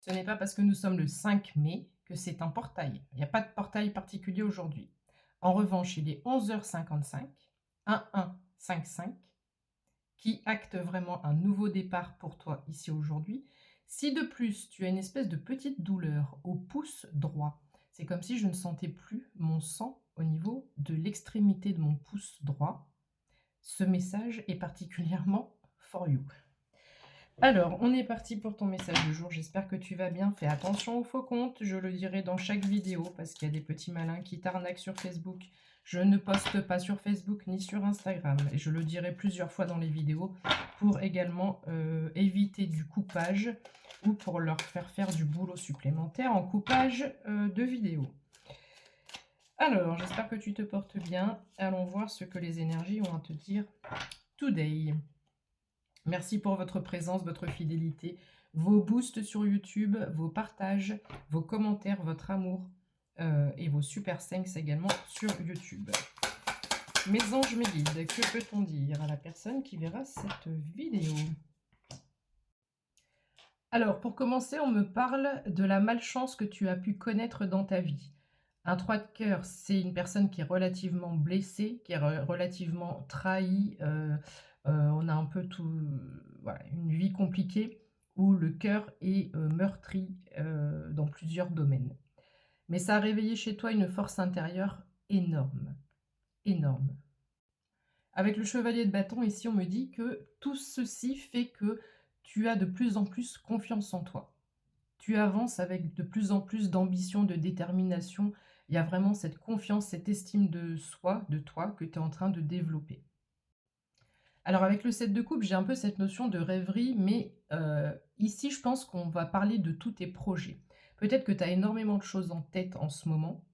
Ce n'est pas parce que nous sommes le 5 mai que c'est un portail. Il n'y a pas de portail particulier aujourd'hui. En revanche, il est 11h55, 1155, qui acte vraiment un nouveau départ pour toi ici aujourd'hui. Si de plus, tu as une espèce de petite douleur au pouce droit, c'est comme si je ne sentais plus mon sang au niveau de l'extrémité de mon pouce droit, ce message est particulièrement for you. Alors, on est parti pour ton message du jour. J'espère que tu vas bien. Fais attention aux faux comptes. Je le dirai dans chaque vidéo parce qu'il y a des petits malins qui t'arnaquent sur Facebook. Je ne poste pas sur Facebook ni sur Instagram. Et je le dirai plusieurs fois dans les vidéos pour également éviter du coupage ou pour leur faire du boulot supplémentaire en coupage de vidéos. Alors, j'espère que tu te portes bien. Allons voir ce que les énergies ont à te dire today. Merci pour votre présence, votre fidélité, vos boosts sur YouTube, vos partages, vos commentaires, votre amour et vos super thanks également sur YouTube. Mes anges, mes guides, que peut-on dire à la personne qui verra cette vidéo? Alors, pour commencer, on me parle de la malchance que tu as pu connaître dans ta vie. Un 3 de cœur, c'est une personne qui est relativement blessée, qui est relativement trahie. On a un peu tout, voilà, une vie compliquée où le cœur est meurtri dans plusieurs domaines. Mais ça a réveillé chez toi une force intérieure énorme, énorme. Avec le chevalier de bâton, ici, on me dit que tout ceci fait que tu as de plus en plus confiance en toi. Tu avances avec de plus en plus d'ambition, de détermination. Il y a vraiment cette confiance, cette estime de soi, de toi, que tu es en train de développer. Alors avec le 7 de coupe, j'ai un peu cette notion de rêverie, mais ici, je pense qu'on va parler de tous tes projets. Peut-être que tu as énormément de choses en tête en ce moment.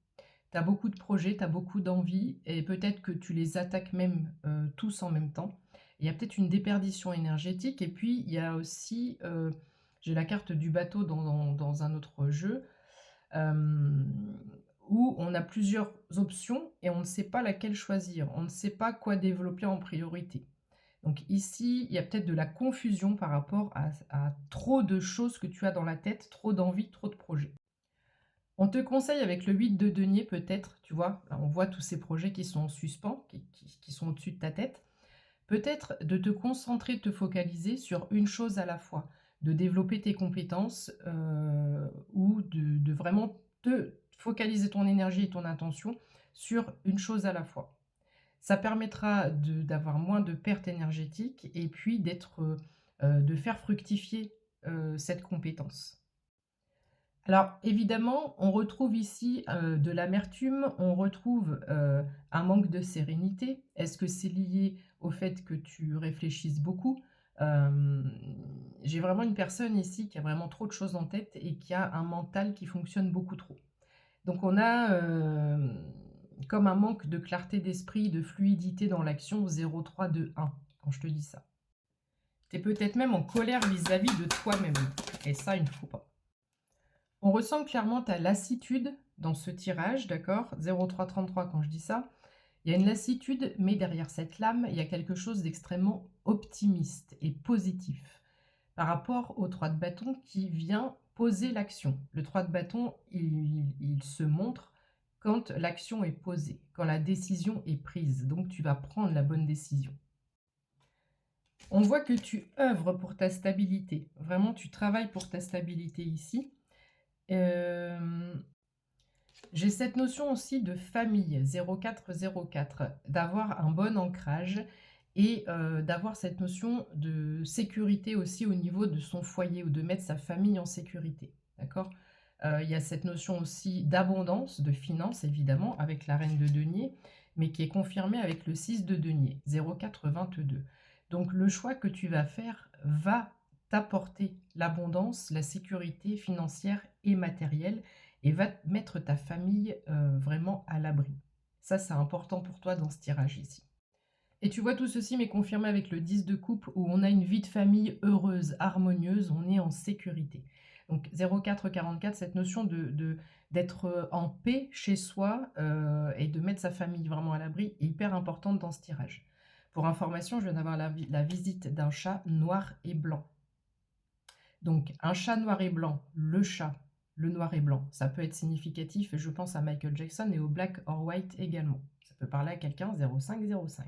Tu as beaucoup de projets, tu as beaucoup d'envies, et peut-être que tu les attaques même tous en même temps. Il y a peut-être une déperdition énergétique, et puis il y a aussi, j'ai la carte du bateau dans un autre jeu, euh, où on a plusieurs options et on ne sait pas laquelle choisir. On ne sait pas quoi développer en priorité. Donc ici, il y a peut-être de la confusion par rapport à trop de choses que tu as dans la tête, trop d'envies, trop de projets. On te conseille avec le 8 de denier peut-être, tu vois, là, on voit tous ces projets qui sont en suspens, qui sont au-dessus de ta tête, peut-être de te concentrer, de te focaliser sur une chose à la fois, de développer tes compétences ou de vraiment te focaliser ton énergie et ton attention sur une chose à la fois. Ça permettra d'avoir moins de pertes énergétiques et puis de faire fructifier cette compétence. Alors évidemment, on retrouve ici de l'amertume, on retrouve un manque de sérénité. Est-ce que c'est lié au fait que tu réfléchisses beaucoup? J'ai vraiment une personne ici qui a vraiment trop de choses en tête et qui a un mental qui fonctionne beaucoup trop. Donc on a comme un manque de clarté d'esprit, de fluidité dans l'action 0,3,2,1 quand je te dis ça. Tu es peut-être même en colère vis-à-vis de toi-même. Et ça, il ne faut pas. On ressent clairement ta lassitude dans ce tirage, d'accord? 0,333 quand je dis ça. Il y a une lassitude, mais derrière cette lame, il y a quelque chose d'extrêmement optimiste et positif par rapport au 3 de bâton qui vient poser l'action. Le 3 de bâton, il se montre quand l'action est posée, quand la décision est prise. Donc tu vas prendre la bonne décision. On voit que tu œuvres pour ta stabilité. Vraiment, tu travailles pour ta stabilité ici. J'ai cette notion aussi de famille 0404, d'avoir un bon ancrage et d'avoir cette notion de sécurité aussi au niveau de son foyer ou de mettre sa famille en sécurité, d'accord? Il y a cette notion aussi d'abondance, de finances évidemment, avec la reine de denier, mais qui est confirmée avec le 6 de denier, 0422. Donc le choix que tu vas faire va t'apporter l'abondance, la sécurité financière et matérielle et va mettre ta famille vraiment à l'abri. Ça, c'est important pour toi dans ce tirage ici. Et tu vois, tout ceci m'est confirmé avec le 10 de coupe où on a une vie de famille heureuse, harmonieuse, on est en sécurité. Donc 0444, cette notion d'être en paix chez soi et de mettre sa famille vraiment à l'abri est hyper importante dans ce tirage. Pour information, je viens d'avoir la visite d'un chat noir et blanc. Donc un chat noir et blanc, le chat, le noir et blanc, ça peut être significatif et je pense à Michael Jackson et au black or white également. Ça peut parler à quelqu'un 0505.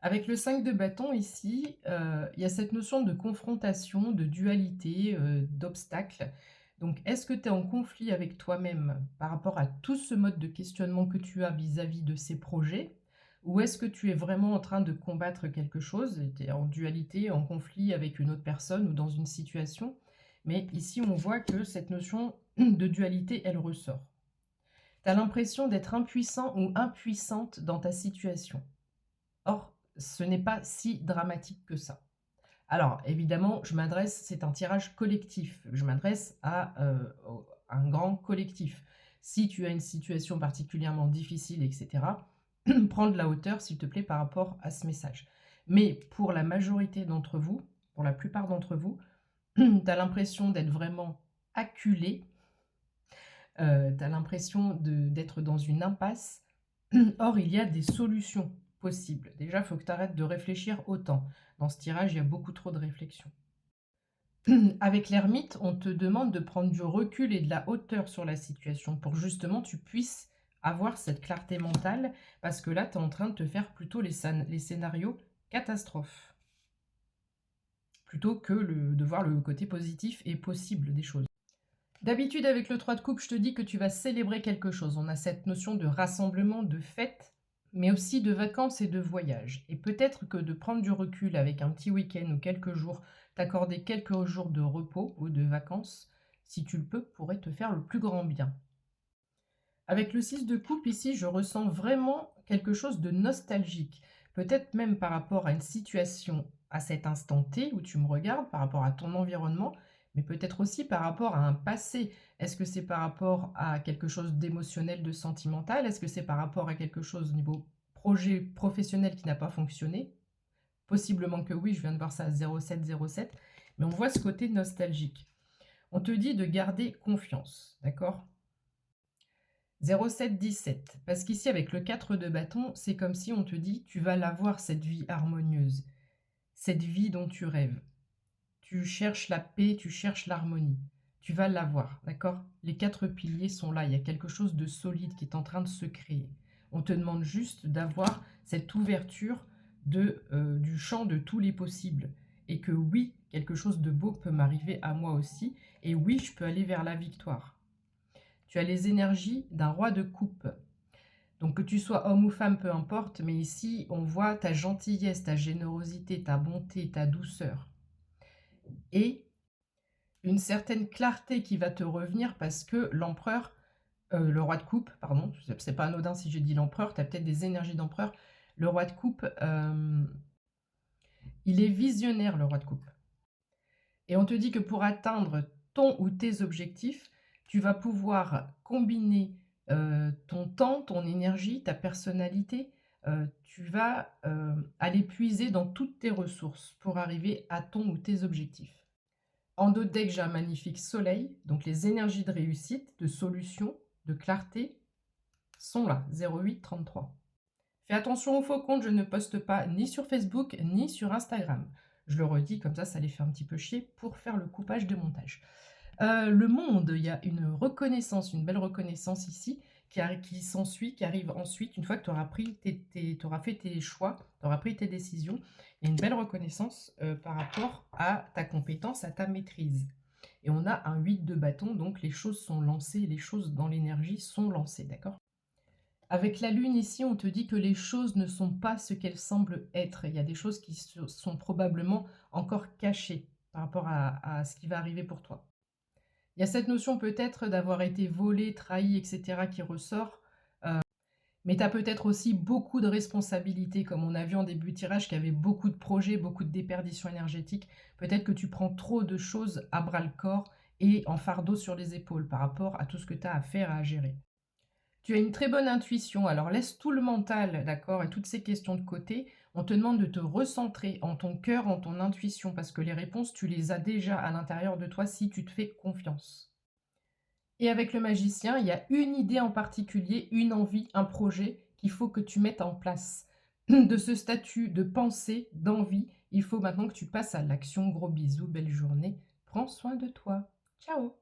Avec le 5 de bâton ici, il y a cette notion de confrontation, de dualité, d'obstacle. Donc est-ce que tu es en conflit avec toi-même par rapport à tout ce mode de questionnement que tu as vis-à-vis de ces projets? Ou est-ce que tu es vraiment en train de combattre quelque chose et tu es en dualité, en conflit avec une autre personne ou dans une situation? Mais ici, on voit que cette notion de dualité, elle ressort. Tu as l'impression d'être impuissant ou impuissante dans ta situation. Or, ce n'est pas si dramatique que ça. Alors, évidemment, c'est un tirage collectif. Je m'adresse à un grand collectif. Si tu as une situation particulièrement difficile, etc., prends de la hauteur, s'il te plaît, par rapport à ce message. Mais pour la majorité d'entre vous, pour la plupart d'entre vous, tu as l'impression d'être vraiment acculé, tu as l'impression d'être dans une impasse. Or, il y a des solutions possibles. Déjà, il faut que tu arrêtes de réfléchir autant. Dans ce tirage, il y a beaucoup trop de réflexion. Avec l'ermite, on te demande de prendre du recul et de la hauteur sur la situation pour justement tu puisses avoir cette clarté mentale parce que là, tu es en train de te faire plutôt les scénarios catastrophes plutôt que de voir le côté positif et possible des choses. D'habitude, avec le 3 de coupe, je te dis que tu vas célébrer quelque chose. On a cette notion de rassemblement, de fête, mais aussi de vacances et de voyage. Et peut-être que de prendre du recul avec un petit week-end ou quelques jours, t'accorder quelques jours de repos ou de vacances, si tu le peux, pourrait te faire le plus grand bien. Avec le 6 de coupe ici, je ressens vraiment quelque chose de nostalgique. Peut-être même par rapport à une situation à cet instant T où tu me regardes, par rapport à ton environnement, mais peut-être aussi par rapport à un passé. Est-ce que c'est par rapport à quelque chose d'émotionnel, de sentimental? Est-ce que c'est par rapport à quelque chose au niveau projet professionnel qui n'a pas fonctionné? Possiblement que oui, je viens de voir ça à 0707, mais on voit ce côté nostalgique. On te dit de garder confiance, d'accord? 0717, parce qu'ici avec le 4 de bâton, c'est comme si on te dit tu vas l'avoir cette vie harmonieuse, cette vie dont tu rêves. Tu cherches la paix, tu cherches l'harmonie. Tu vas l'avoir, d'accord? Les 4 piliers sont là, il y a quelque chose de solide qui est en train de se créer. On te demande juste d'avoir cette ouverture du champ de tous les possibles. Et que oui, quelque chose de beau peut m'arriver à moi aussi. Et oui, je peux aller vers la victoire. Tu as les énergies d'un roi de coupe. Donc que tu sois homme ou femme, peu importe, mais ici, on voit ta gentillesse, ta générosité, ta bonté, ta douceur. Et une certaine clarté qui va te revenir parce que l'empereur, le roi de coupe, pardon, c'est pas anodin si j'ai dit l'empereur, tu as peut-être des énergies d'empereur. Le roi de coupe, il est visionnaire, le roi de coupe. Et on te dit que pour atteindre ton ou tes objectifs, tu vas pouvoir combiner ton temps, ton énergie, ta personnalité. Tu vas aller puiser dans toutes tes ressources pour arriver à ton ou tes objectifs. En dos de deck, j'ai un magnifique soleil, donc les énergies de réussite, de solution, de clarté sont là, 0833. Fais attention aux faux comptes, je ne poste pas ni sur Facebook ni sur Instagram. Je le redis, comme ça les fait un petit peu chier pour faire le coupage de montage. Le monde, il y a une reconnaissance, une belle reconnaissance ici qui s'ensuit, qui arrive ensuite, une fois que tu auras fait tes choix, tu auras pris tes décisions. Il y a une belle reconnaissance par rapport à ta compétence, à ta maîtrise. Et on a un 8 de bâton, donc les choses sont lancées, les choses dans l'énergie sont lancées, d'accord? Avec la lune ici, on te dit que les choses ne sont pas ce qu'elles semblent être. Il y a des choses qui sont probablement encore cachées par rapport à ce qui va arriver pour toi. Il y a cette notion peut-être d'avoir été volé, trahi, etc. qui ressort. Mais tu as peut-être aussi beaucoup de responsabilités, comme on a vu en début de tirage, qu'il y avait beaucoup de projets, beaucoup de déperditions énergétiques. Peut-être que tu prends trop de choses à bras-le-corps et en fardeau sur les épaules par rapport à tout ce que tu as à faire, à gérer. Tu as une très bonne intuition, alors laisse tout le mental, d'accord, et toutes ces questions de côté. On te demande de te recentrer en ton cœur, en ton intuition, parce que les réponses, tu les as déjà à l'intérieur de toi si tu te fais confiance. Et avec le magicien, il y a une idée en particulier, une envie, un projet qu'il faut que tu mettes en place. De ce statut de pensée, d'envie, il faut maintenant que tu passes à l'action. Gros bisous, belle journée. Prends soin de toi. Ciao.